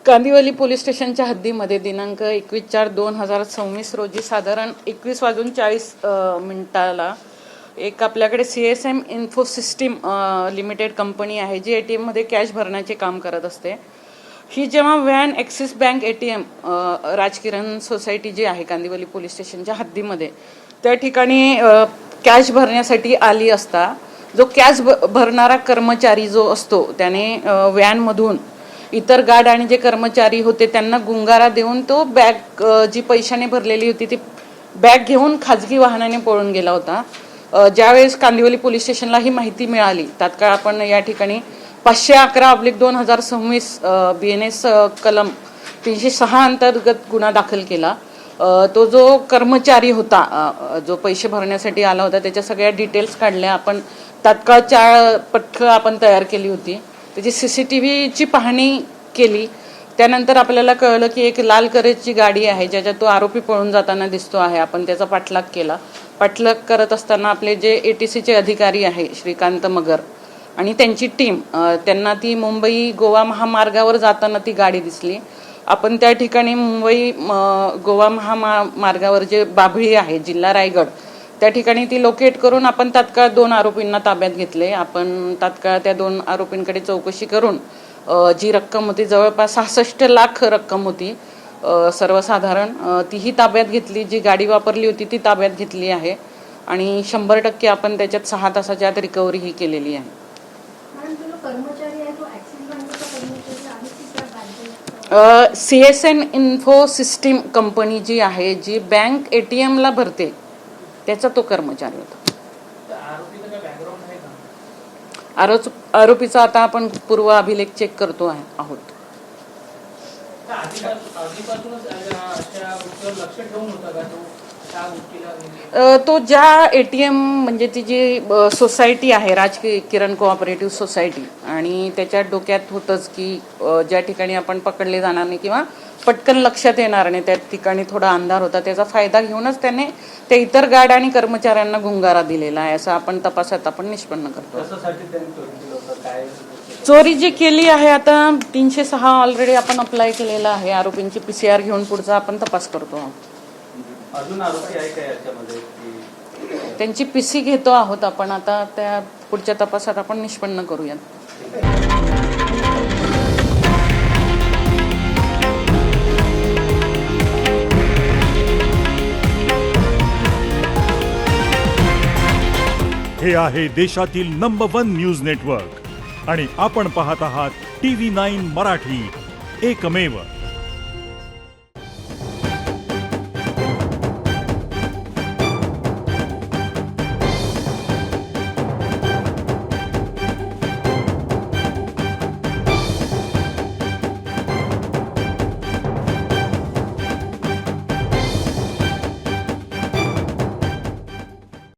Kandivali police स्टेशनच्या हद्दीमध्ये दिनांक 21/4/2026 रोजी साधारण 21:40 एक आपल्याकडे CSM इन्फोसिस्टीम लिमिटेड कंपनी आहे जी ATM मध्ये कॅश भरण्याचे काम करत असते। ही जेव्हा van Axis bank ATM Rajkiran society जी आहे कांदिवली पोलीस स्टेशनच्या हद्दीमध्ये त्या ठिकाणी कॅश भरण्यासाठी आली असता जो कॅश भरणारा कर्मचारी जो असतो त्याने व्हॅनमधून इतर गार्ड आणि जे कर्मचारी होते त्यांना गुंगारा देऊन तो बॅग जी पैशाने भरलेली होती ती बॅग घेऊन खाजगी वाहनाने पळून गेला होता। ज्यावेळेस कांदिवली पोलीस स्टेशनला ही माहिती मिळाली तात्काळ आपण या ठिकाणी 511/2026 BNS कलम 306 अंतर्गत गुन्हा दाखल केला। तो जो कर्मचारी होता जो पैसे भरण्यासाठी आला होता त्याच्या सगळ्या डिटेल्स काढल्या आपण तात्काळ 4 पथकं आपण तयार केली होती। त्याची CCTVची पाहणी केली त्यानंतर आपल्याला कळलं की एक लाल कलरची गाडी आहे ज्याच्यात तो आरोपी पळून जाताना दिसतो आहे। आपण त्याचा पाठलाग केला। पाठलाग करत असताना आपले जे ATCचे अधिकारी आहे श्रीकांत मगर आणि त्यांची टीम त्यांना ती मुंबई गोवा महामार्गावर जाताना ती गाडी दिसली। आपण त्या ठिकाणी मुंबई गोवा महामार्गावर जे बाभळी आहे जिल्हा रायगड त्या ठिकाणी ती लोकेट करून आपण तात्काळ 2 आरोपींना ताब्यात घेतले। आपण तात्काळ त्या 2 आरोपींकडे चौकशी करून जी रक्कम होती जवळपास 66 लाख रक्कम होती सर्वसाधारण तीही ताब्यात घेतली। जी गाडी वापरली होती ती ताब्यात घेतली आहे आणि 100% आपण त्याच्यात 6 तासाच्या आत रिकव्हरी ही केलेली आहे। CSM इन्फोसिस्टीम कंपनी जी आहे जी बँक ATM ला भरते त्याचा तो कर्मचारी होता। आरोपीचा आता आपण पूर्व अभिलेख चेक करतो आहोत। तो ज्या ATM म्हणजे ती जी सोसायटी आहे राजकिरण कोऑपरेटिव्ह सोसायटी आणि त्याच्या डोक्यात होतंच की ज्या ठिकाणी आपण पकडले जाणार नाही किंवा पटकन लक्षात येणार नाही त्या ठिकाणी थोडा अंधार होता त्याचा फायदा घेऊनच त्याने ते इतर गार्ड आणि कर्मचाऱ्यांना गुंगारा दिलेला आहे असं आपण तपासात आपण निष्पन्न करतो। चोरी जी केली आहे आता 306 ऑलरेडी आपण अप्लाय केलेला आहे। आरोपींची PCR घेऊन पुढचा आपण तपास करतो आहोत। अजून आरोपी आहे का याच्यामध्ये त्यांची PC घेतो आहोत आपण आता त्या पुढच्या तपासात आपण निष्पन्न करूयात। हे आहे देशातील नंबर 1 न्यूज नेटवर्क आणि आपण पाहत आहात TV9 मराठी, एकमेव।